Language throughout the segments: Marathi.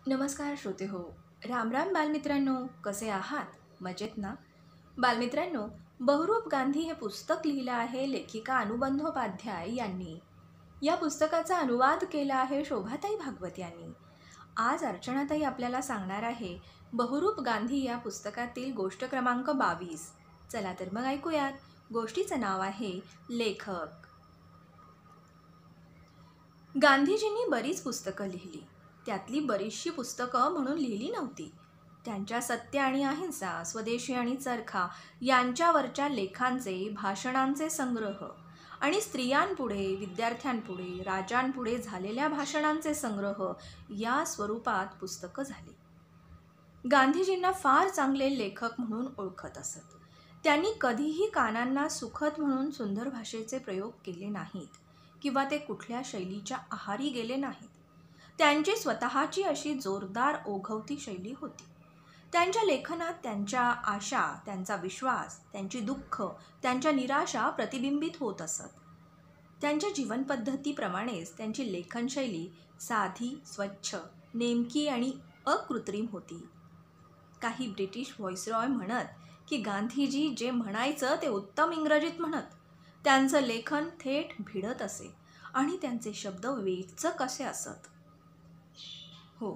नमस्कार श्रोते हो. राम राम बालमित्रांनो, कसे आहात? मजेत ना? बालमित्रांनो, बहुरूप गांधी हे पुस्तक लिहिलं आहे लेखिका अनुबंधोपाध्याय यांनी. या पुस्तकाचा अनुवाद केला आहे शोभाताई भागवत यांनी. आज अर्चनाताई आपल्याला सांगणार आहे बहुरूप गांधी या पुस्तकातील गोष्ट क्रमांक 22. चला तर मग ऐकूयात. गोष्टीचं नाव आहे लेखक. गांधीजींनी बरीच पुस्तकं लिहिली. त्यातली बरीचशी पुस्तकं म्हणून लिहिली नव्हती. त्यांच्या सत्य आणि अहिंसा, स्वदेशी आणि चरखा यांच्यावरच्या लेखांचे, भाषणांचे संग्रह आणि स्त्रियांपुढे, विद्यार्थ्यांपुढे, राजांपुढे झालेल्या भाषणांचे संग्रह या स्वरूपात पुस्तकं झाली. गांधीजींना फार चांगले लेखक म्हणून ओळखत असत. त्यांनी कधीही कानांना सुखद म्हणून सुंदर भाषेचे प्रयोग केले नाहीत किंवा ते कुठल्या शैलीच्या आहारी गेले नाहीत. त्यांची स्वतःची अशी जोरदार ओघवती शैली होती. त्यांच्या लेखनात त्यांच्या आशा, त्यांचा विश्वास, त्यांची दुःख, त्यांच्या निराशा प्रतिबिंबित होत असत. त्यांच्या जीवनपद्धतीप्रमाणेच त्यांची लेखनशैली साधी, स्वच्छ, नेमकी आणि अकृत्रिम होती. काही ब्रिटिश व्हॉइसरॉय म्हणत की गांधीजी जे म्हणायचं ते उत्तम इंग्रजीत म्हणत. त्यांचं लेखन थेट भिडत असे आणि त्यांचे शब्द वेचक असे असत. हो,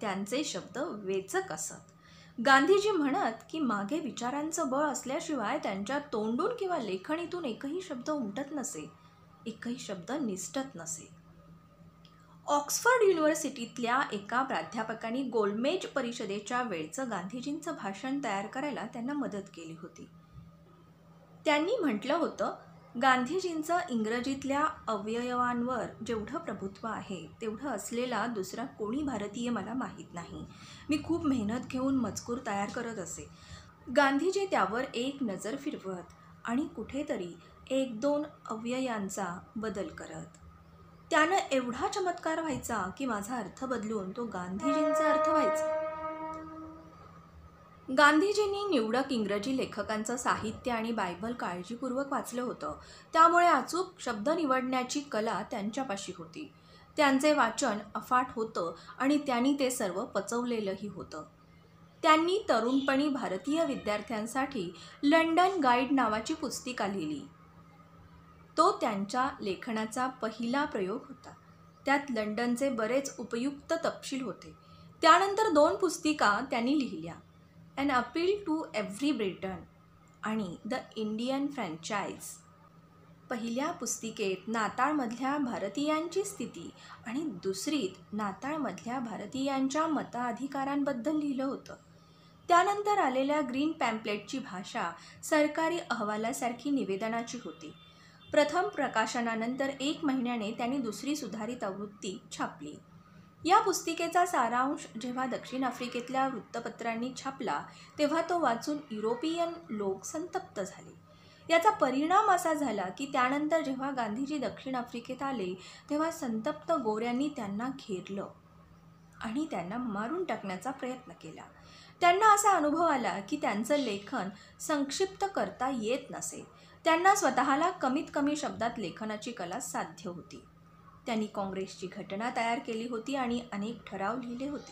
त्यांचे शब्द वेचक असत. गांधीजी म्हणत की मागे विचारांचं बळ असल्याशिवाय त्यांच्या तोंडून किंवा लेखणीतून एकही शब्द उमटत नसे, एकही शब्द निसटत नसे. ऑक्सफर्ड युनिव्हर्सिटीतल्या एका प्राध्यापकांनी गोलमेज परिषदेच्या वेळचं गांधीजींचं भाषण तयार करायला त्यांना मदत केली होती. त्यांनी म्हटलं होतं, गांधीजींचं इंग्रजीतल्या अवयवांवर जेवढं प्रभुत्व आहे तेवढं असलेला दुसरा कोणी भारतीय मला माहीत नाही. मी खूप मेहनत घेऊन मजकूर तयार करत असे. गांधीजी त्यावर एक नजर फिरवत आणि कुठेतरी 1-2 अव्ययांचा बदल करत. त्यानं एवढा चमत्कार व्हायचा की माझा अर्थ बदलून तो गांधीजींचा अर्थ व्हायचा. गांधीजींनी निवडक इंग्रजी लेखकांचं साहित्य आणि बायबल काळजीपूर्वक वाचलं होतं. त्यामुळे अचूक शब्द निवडण्याची कला त्यांच्यापाशी होती. त्यांचे वाचन अफाट होतं आणि त्यांनी ते सर्व पचवलेलंही होतं. त्यांनी तरुणपणी भारतीय विद्यार्थ्यांसाठी लंडन गाईड नावाची पुस्तिका लिहिली. तो त्यांच्या लेखनाचा पहिला प्रयोग होता. त्यात लंडनचे बरेच उपयुक्त तपशील होते. त्यानंतर 2 पुस्तिका त्यांनी लिहिल्या, an appeal to every Briton आणि द इंडियन फ्रँचाइज. पहिल्या पुस्तिकेत नाताळमधल्या भारतीयांची स्थिती आणि दुसरीत नाताळमधल्या भारतीयांच्या मताधिकारांबद्दल लिहिलं होतं. त्यानंतर आलेल्या ग्रीन पॅम्पलेटची भाषा सरकारी अहवालासारखी निवेदनाची होती. प्रथम प्रकाशनानंतर 1 महिन्याने त्यांनी दुसरी सुधारित आवृत्ती छापली. या पुस्तिकेचा सारांश जेव्हा दक्षिण आफ्रिकेतल्या वृत्तपत्रांनी छापला तेव्हा तो वाचून युरोपियन लोक संतप्त झाले. याचा परिणाम असा झाला की त्यानंतर जेव्हा गांधीजी दक्षिण आफ्रिकेत आले तेव्हा संतप्त गोऱ्यांनी त्यांना घेरलं आणि त्यांना मारून टाकण्याचा प्रयत्न केला. त्यांना असा अनुभव आला की त्यांचं लेखन संक्षिप्त करता येत नसे. त्यांना स्वतःला कमीत कमी शब्दात लेखनाची कला साध्य होती. त्यांनी काँग्रेसची घटना तयार केली होती आणि अनेक ठराव लिहिले होते.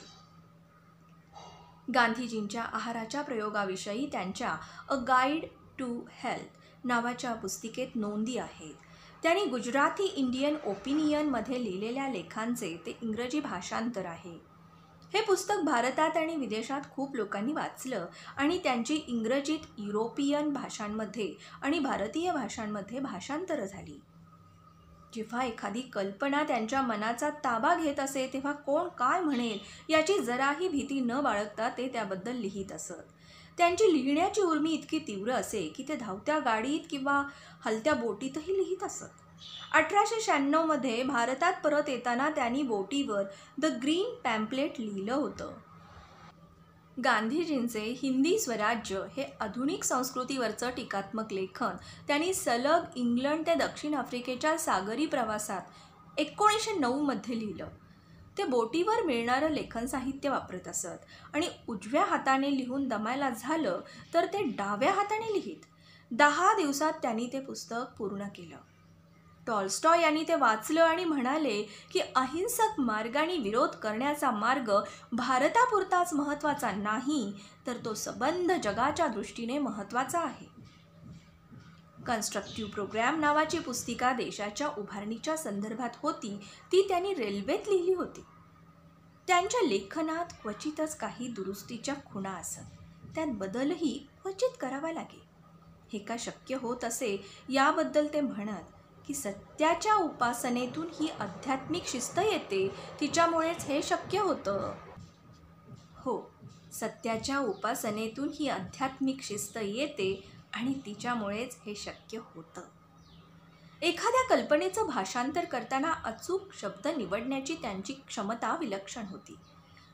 गांधीजींच्या आहाराच्या प्रयोगाविषयी त्यांच्या अ गाईड टू हेल्थ नावाच्या पुस्तिकेत नोंदी आहेत. त्यांनी गुजराती इंडियन ओपिनियनमध्ये लिहिलेल्या लेखांचे ते इंग्रजी भाषांतर आहे. हे पुस्तक भारतात आणि विदेशात खूप लोकांनी वाचलं आणि त्यांची इंग्रजीत युरोपियन भाषांमध्ये आणि भारतीय भाषांमध्ये भाषांतरं झाली. जेव्हा एखादी कल्पना त्यांच्या मनाचा ताबा घेत असे तेव्हा कोण काय म्हणेल याची जराही भीती न बाळगता ते त्याबद्दल लिहित असत. त्यांची लिहिण्याची उर्मी इतकी तीव्र असे की ते धावत्या गाडीत किंवा हलत्या बोटीतही लिहित असत. 1896 भारतात परत येताना त्यांनी बोटीवर द ग्रीन पॅम्पलेट लिहिलं होतं. गांधीजींचे हिंदी स्वराज्य हे आधुनिक संस्कृतीवरचं टीकात्मक लेखन त्यांनी सलग इंग्लंड ते दक्षिण आफ्रिकेच्या सागरी प्रवासात 1909 लिहिलं. ते बोटीवर मिळणारं लेखन साहित्य वापरत असत आणि उजव्या हाताने लिहून दमायला झालं तर ते डाव्या हाताने लिहित. 10 दिवसात त्यांनी ते पुस्तक पूर्ण केलं. टॉल्स्टॉय यांनी ते वाचलं आणि म्हणाले की अहिंसक मार्गाने विरोध करण्याचा मार्ग भारतापुरताच महत्त्वाचा नाही, तर तो संबंध जगाच्या दृष्टीने महत्त्वाचा आहे. कन्स्ट्रक्टिव्ह प्रोग्रॅम नावाची पुस्तिका देशाच्या उभारणीच्या संदर्भात होती, ती त्यांनी रेल्वेत लिहिली होती. त्यांच्या लेखनात क्वचितच काही दुरुस्तीच्या खुणा असत, त्यात बदलही क्वचित करावा लागे. हे का शक्य होत असे याबद्दल ते म्हणत की सत्याच्या उपासनेतून ही आध्यात्मिक शिस्त येते, तिच्यामुळेच हे शक्य होतं. हो, सत्याच्या उपासनेतून ही आध्यात्मिक शिस्त येते आणि तिच्यामुळेच हे शक्य होतं. एखाद्या कल्पनेचं भाषांतर करताना अचूक शब्द निवडण्याची त्यांची क्षमता विलक्षण होती.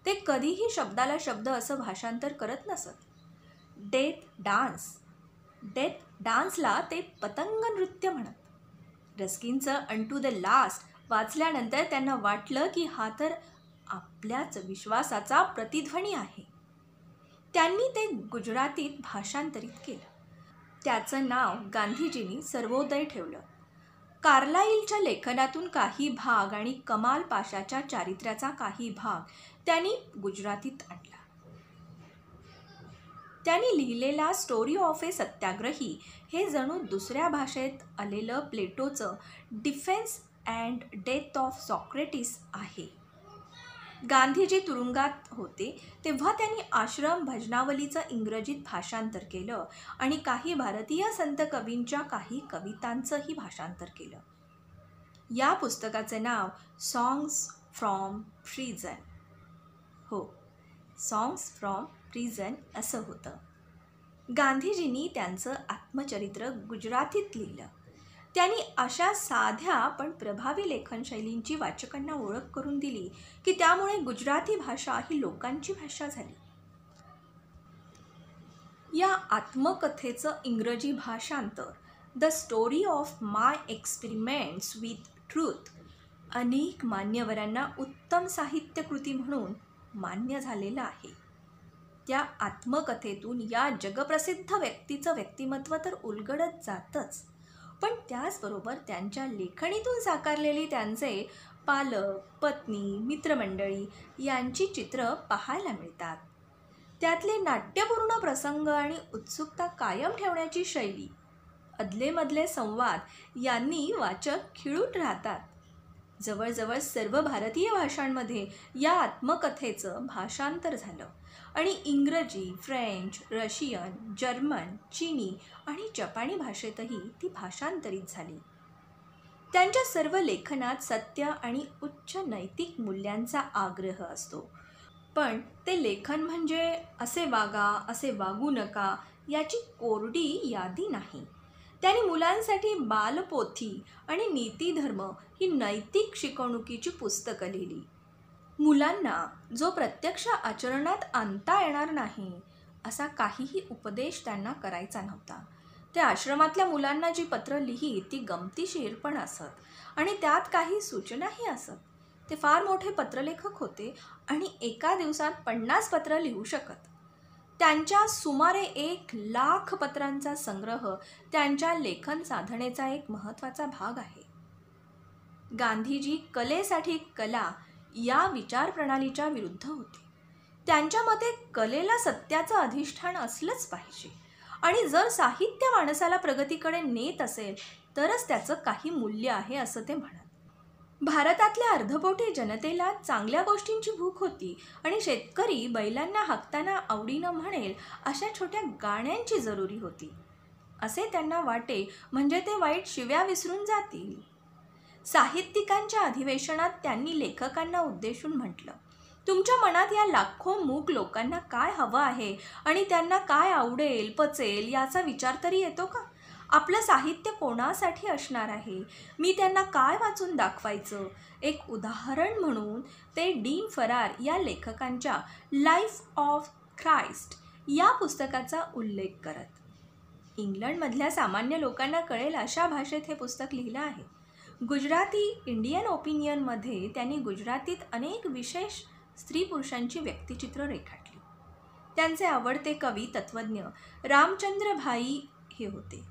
ते कधीही शब्दाला शब्द असं भाषांतर करत नसत. डेथ डान्सला ते पतंग नृत्य म्हणत. रस्किनचं अनटू द लास्ट वाचल्यानंतर त्यांना वाटलं की हा तर आपल्याच विश्वासाचा प्रतिध्वनी आहे. त्यांनी ते गुजरातीत भाषांतरित केलं. त्याचं नाव गांधीजींनी सर्वोदय ठेवलं. कार्लाइलच्या लेखनातून काही भाग आणि कमाल पाशाच्या चारित्र्याचा काही भाग त्यांनी गुजरातीत आणला. त्यांनी लिहिलेला स्टोरी ऑफ ए सत्याग्रही हे जणू दुसऱ्या भाषेत आलेलं प्लेटोचं defence and death of Socrates आहे. गांधीजी तुरुंगात होते तेव्हा त्यांनी आश्रम भजनावलीचं इंग्रजीत भाषांतर केलं आणि काही भारतीय संत कवींच्या काही कवितांचंही भाषांतर केलं. या पुस्तकाचे नाव सॉंग्स फ्रॉम प्रिझन, हो, सॉंग्स फ्रॉम प्रिझन असं होतं. गांधीजींनी त्यांचं आत्मचरित्र गुजरातीत लिहिलं. त्यांनी अशा साध्या पण प्रभावी लेखनशैलींची वाचकांना ओळख करून दिली की त्यामुळे गुजराती भाषा ही लोकांची भाषा झाली. या आत्मकथेचं इंग्रजी भाषांतर the story of my experiments with truth अनेक मान्यवरांना उत्तम साहित्यकृती म्हणून मान्य झालेलं आहे. त्या आत्मकथेतून या जगप्रसिद्ध व्यक्तीचं व्यक्तिमत्व तर उलगडत जातच, पण त्याचबरोबर त्यांच्या लेखणीतून साकारलेली त्यांचे पालक, पत्नी, मित्रमंडळी यांची चित्र पाहायला मिळतात. त्यातले नाट्यपूर्ण प्रसंग आणि उत्सुकता कायम ठेवण्याची शैली, अदलेमधले संवाद यांनी वाचक खिळून राहतात. जवळजवळ सर्व भारतीय भाषांमध्ये या आत्मकथेचं भाषांतर झालं आणि इंग्रजी, फ्रेंच, रशियन, जर्मन, चीनी आणि जपानी भाषेतही ती भाषांतरित झाली. त्यांच्या सर्व लेखनात सत्य आणि उच्च नैतिक मूल्यांचा आग्रह असतो, पण ते लेखन म्हणजे असे वागा, असे वागू नका याची कोरडी यादी नाही. त्यांनी मुलांसाठी बालपोथी आणि नीतिधर्म ही नैतिक शिकवणुकीची पुस्तकं लिहिली. मुलांना जो प्रत्यक्ष आचरणात आणता येणार नाही असा काहीही उपदेश त्यांना करायचा नव्हता. ते आश्रमातल्या मुलांना जी पत्र लिहित ती गमतीशीर पण असत आणि त्यात काही सूचनाही असत. ते फार मोठे पत्रलेखक होते आणि एका दिवसात 50 पत्र लिहू शकत. त्यांच्या सुमारे 1,00,000 पत्रांचा संग्रह त्यांच्या लेखन साधनेचा एक महत्त्वाचा भाग आहे. गांधीजी कलेसाठी कला या विचारप्रणालीच्या विरुद्ध होते. त्यांच्या मते कलेला सत्याचं अधिष्ठान असलंच पाहिजे आणि जर साहित्य माणसाला प्रगतीकडे नेत असेल तरच त्याचं काही मूल्य आहे असं ते म्हणत. भारतातल्या अर्धपोटी जनतेला चांगल्या गोष्टींची भूक होती आणि शेतकरी बैलांना हाकताना आवडीनं म्हणेल अशा छोट्या गाण्यांची जरुरी होती असे त्यांना वाटे, म्हणजे ते वाईट शिव्या विसरून जातील. साहित्यिकांच्या अधिवेशनात त्यांनी लेखकांना उद्देशून म्हटलं, तुमच्या मनात या लाखो मूक लोकांना काय हवं आहे आणि त्यांना काय आवडेल पचेल याचा विचार तरी येतो का? आपलं साहित्य कोणासाठी असणार आहे? मी त्यांना काय वाचून दाखवायचं? एक उदाहरण म्हणून ते डीन फरार या लेखकांच्या लाईफ ऑफ ख्राइस्ट या पुस्तकाचा उल्लेख करत. इंग्लंडमधल्या सामान्य लोकांना कळेल अशा भाषेत हे पुस्तक लिहिलं आहे. गुजराती इंडियन ओपिनियनमध्ये त्यांनी गुजरातीत अनेक विशेष स्त्री पुरुषांची व्यक्तिचित्र रेखाटली. त्यांचे आवडते कवी तत्त्वज्ञ रामचंद्र भाई हे होते.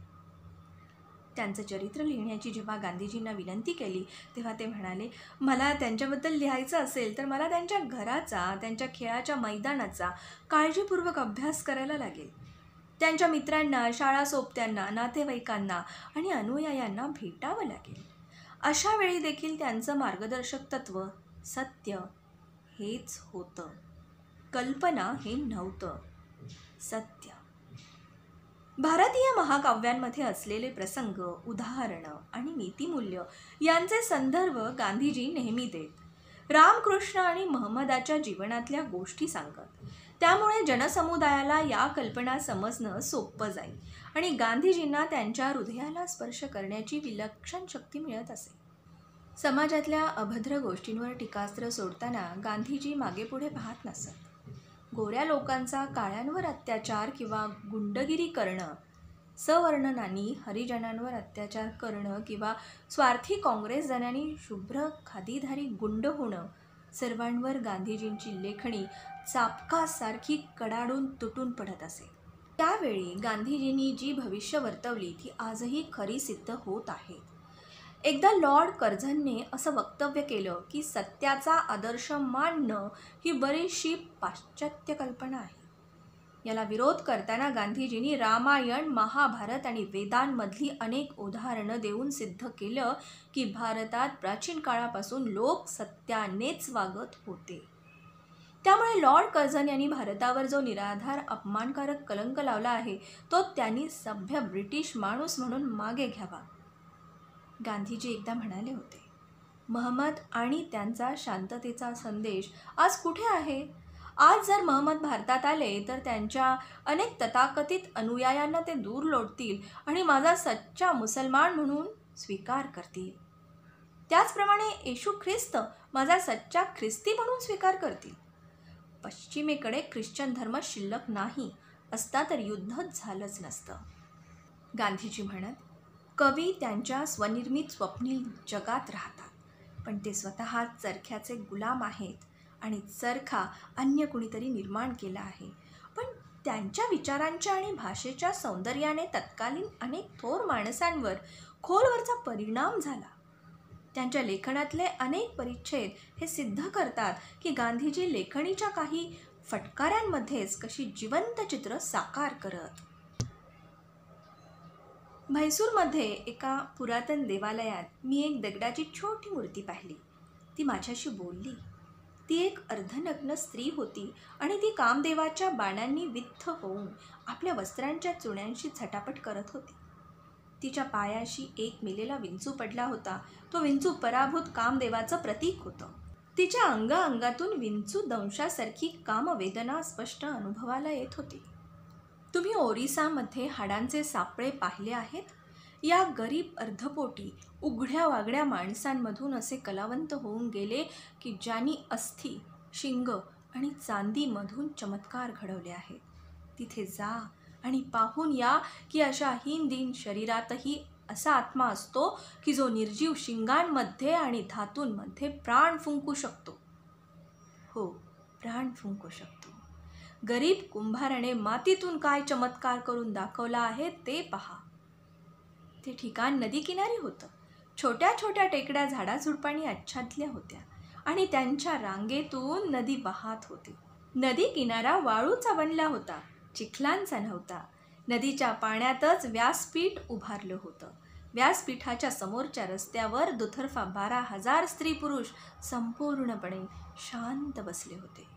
त्यांचं चरित्र लिहिण्याची जेव्हा गांधीजींना विनंती केली तेव्हा ते म्हणाले, मला त्यांच्याबद्दल लिहायचं असेल तर मला त्यांच्या घराचा, त्यांच्या खेळाच्या मैदानाचा काळजीपूर्वक अभ्यास करायला लागेल. त्यांच्या मित्रांना, शाळा सोबत्यांना, नातेवाईकांना आणि अनुयायांना भेटावं लागेल. अशा वेळी देखील त्यांचं मार्गदर्शक तत्व सत्य हेच होतं. कल्पना हे नव्हतं, सत्य. भारतीय महाकाव्यांमध्ये असलेले प्रसंग, उदाहरणं आणि नीतिमूल्य यांचे संदर्भ गांधीजी नेहमी देत. रामकृष्ण आणि महम्मदाच्या जीवनातल्या गोष्टी सांगत. त्यामुळे जनसमुदायाला या कल्पना समजणं सोपं जाईल आणि गांधीजींना त्यांच्या हृदयाला स्पर्श करण्याची विलक्षण शक्ती मिळत असे. समाजातल्या अभद्र गोष्टींवर टीकास्त्र सोडताना गांधीजी मागेपुढे पाहत नसत. गोऱ्या लोकांचा काळ्यांवर अत्याचार किंवा गुंडगिरी करणं, सवर्णनांनी हरिजनांवर अत्याचार करणं किंवा स्वार्थी काँग्रेसजनांनी शुभ्र खादीधारी गुंड होणं, सर्वांवर गांधीजींची लेखणी चापकासारखी कडाडून तुटून पडत असे. त्यावेळी गांधीजींनी जी भविष्य वर्तवली ती आजही खरी सिद्ध होत आहे. एकदा लॉर्ड कर्झनने असं वक्तव्य केलं की सत्याचा आदर्श मानणं ही बरीचशी पाश्चात्य कल्पना आहे. याला विरोध करताना गांधीजींनी रामायण, महाभारत आणि वेदांमधली अनेक उदाहरणं देऊन सिद्ध केलं की भारतात प्राचीन काळापासून लोक सत्यानेच वागत होते. त्यामुळे लॉर्ड कर्झन यांनी भारतावर जो निराधार अपमानकारक कलंक लावला आहे तो त्यांनी सभ्य ब्रिटिश माणूस म्हणून मागे घ्यावा. गांधीजी एकदा म्हणाले होते, महम्मद आणि त्यांचा शांततेचा संदेश आज कुठे आहे? आज जर महम्मद भारतात आले तर त्यांच्या अनेक तथाकथित अनुयायांना ते दूर लोटतील आणि माझा सच्चा मुसलमान म्हणून स्वीकार करतील. त्याचप्रमाणे येशू ख्रिस्त माझा सच्चा ख्रिस्ती म्हणून स्वीकार करतील. पश्चिमेकडे ख्रिश्चन धर्म शिल्लक नाही असता तर युद्धच झालंच नसतं. गांधीजी म्हणत, कवी त्यांच्या स्वनिर्मित स्वप्नील जगात राहतात, पण ते स्वतः चरख्याचे गुलाम आहेत आणि चरखा अन्य कुणीतरी निर्माण केला आहे. पण त्यांच्या विचारांच्या आणि भाषेच्या सौंदर्याने तत्कालीन अनेक थोर माणसांवर खोलवरचा परिणाम झाला. त्यांच्या लेखनातले अनेक परिच्छेद हे सिद्ध करतात की गांधीजी लेखणीच्या काही फटकाऱ्यांमध्येच कशी जिवंत चित्र साकार करत. म्हैसूरमध्ये एका पुरातन देवालयात मी एक दगडाची छोटी मूर्ती पाहिली. ती माझ्याशी बोलली. ती एक अर्धनग्न स्त्री होती आणि ती कामदेवाच्या बाणांनी विद्ध होऊन आपल्या वस्त्रांच्या चुण्यांशी झटापट करत होती. तिच्या पायाशी एक मेलेला विंचू पडला होता. तो विंचू पराभूत कामदेवाचं प्रतीक होतं. तिच्या अंगातून विंचू दंशासारखी कामवेदना स्पष्ट अनुभवाला येत होती. तुम्ही ओरिसामध्ये हाडांचे सापळे पाहिले आहेत? या गरीब अर्धपोटी उघड्या वागड्या माणसांमधून असे कलावंत होऊन गेले की ज्यांनी अस्थि, शिंग आणि चांदीमधून चमत्कार घडवले आहेत. तिथे जा आणि पाहून या की अशा हीन शरीरातही असा आत्मा असतो की जो निर्जीव शिंगांमध्ये आणि धातूंमध्ये प्राण फुंकू शकतो. हो, प्राण फुंकू शकतो. गरीब कुंभाराने मातीतून काय चमत्कार करून दाखवला आहे ते पहा. ते ठिकाण नदीकिनारी होतं. छोट्या छोट्या टेकड्या झाडाझुडपांनी आच्छादल्या होत्या आणि त्यांच्या रांगेतून नदी वाहत होती. नदी किनारा वाळूचा बनला होता, चिखलांचा नव्हता. नदीच्या पाण्यातच व्यासपीठ उभारलं होतं. व्यासपीठाच्या समोरच्या रस्त्यावर दुतर्फा 12,000 स्त्री पुरुष संपूर्णपणे शांत बसले होते.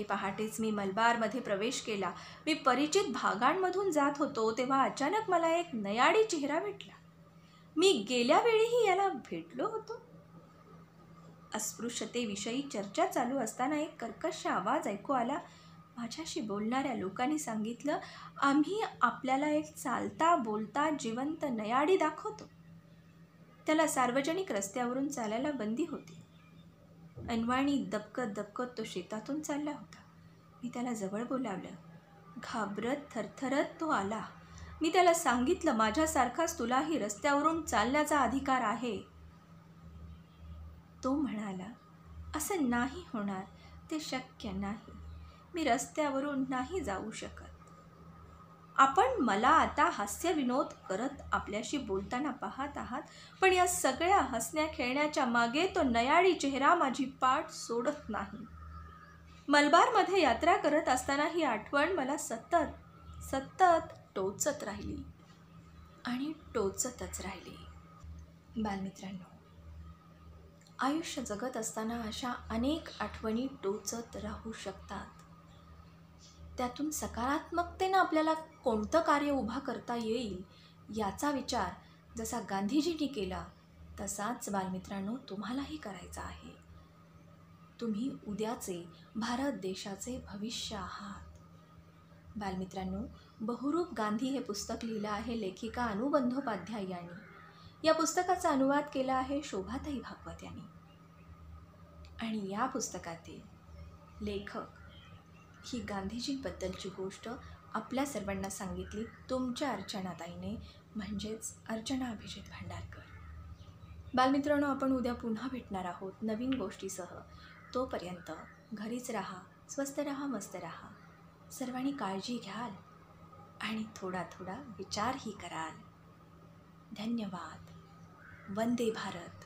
पहाटेच मी मलबारमध्ये प्रवेश केला. मी परिचित भागांमधून जात होतो तेव्हा अचानक मला एक नयाडी चेहरा भेटला. मी गेल्या वेळीही याला भेटलो होतो. अस्पृश्यतेविषयी चर्चा चालू असताना एक कर्कश आवाज ऐकू आला. माझ्याशी बोलणाऱ्या लोकांनी सांगितलं, आम्ही आपल्याला एक चालता बोलता जिवंत नयाडी दाखवतो. त्याला सार्वजनिक रस्त्यावरून चालायला बंदी होती. अनवाणी दबकत तो शेतातून चालला होता. मी त्याला जवळ बोलावलं. घाबरत थरथरत तो आला. मी त्याला सांगितलं, माझ्यासारखाच तुलाही रस्त्यावरून चालण्याचा अधिकार आहे. तो म्हणाला, असं नाही होणार, ते शक्य नाही. मी रस्त्यावरून नाही जाऊ शकत. आपण मला आता हास्यविनोद करत आपल्याशी बोलताना पाहत आहात, पण या सगळ्या हसण्या खेळण्याच्या मागे तो नयाळी चेहरा माझी पाठ सोडत नाही. मलबारमध्ये यात्रा करत असताना ही आठवण मला सतत सतत टोचत राहिली आणि टोचतच राहिली. बालमित्रांनो, आयुष्य जगत असताना अशा अनेक आठवणी टोचत राहू शकतात. त्यातून सकारात्मकतेनं आपल्याला कोणतं कार्य उभा करता येईल याचा विचार जसा गांधीजींनी केला तसाच बालमित्रांनो तुम्हालाही करायचा आहे. तुम्ही उद्याचे भारत देशाचे भविष्य आहात. बालमित्रांनो, बहुरूप गांधी हे पुस्तक लिहिलं आहे लेखिका अनु बंदोपाध्याय यांनी. या पुस्तकाचा अनुवाद केला आहे शोभाताई भागवत यांनी. आणि या पुस्तकातील लेखक ही गांधीजींबद्दलची गोष्ट आपल्या सर्वांना सांगितली तुमच्या अर्चनाताईने, म्हणजेच अर्चना अभिजित भांडारकर. बालमित्रांनो, आपण उद्या पुन्हा भेटणार आहोत नवीन गोष्टीसह. तोपर्यंत घरीच राहा, स्वस्थ राहा, मस्त राहा. सर्वांनी काळजी घ्याल आणि थोडा थोडा विचारही कराल. धन्यवाद. वंदे भारत.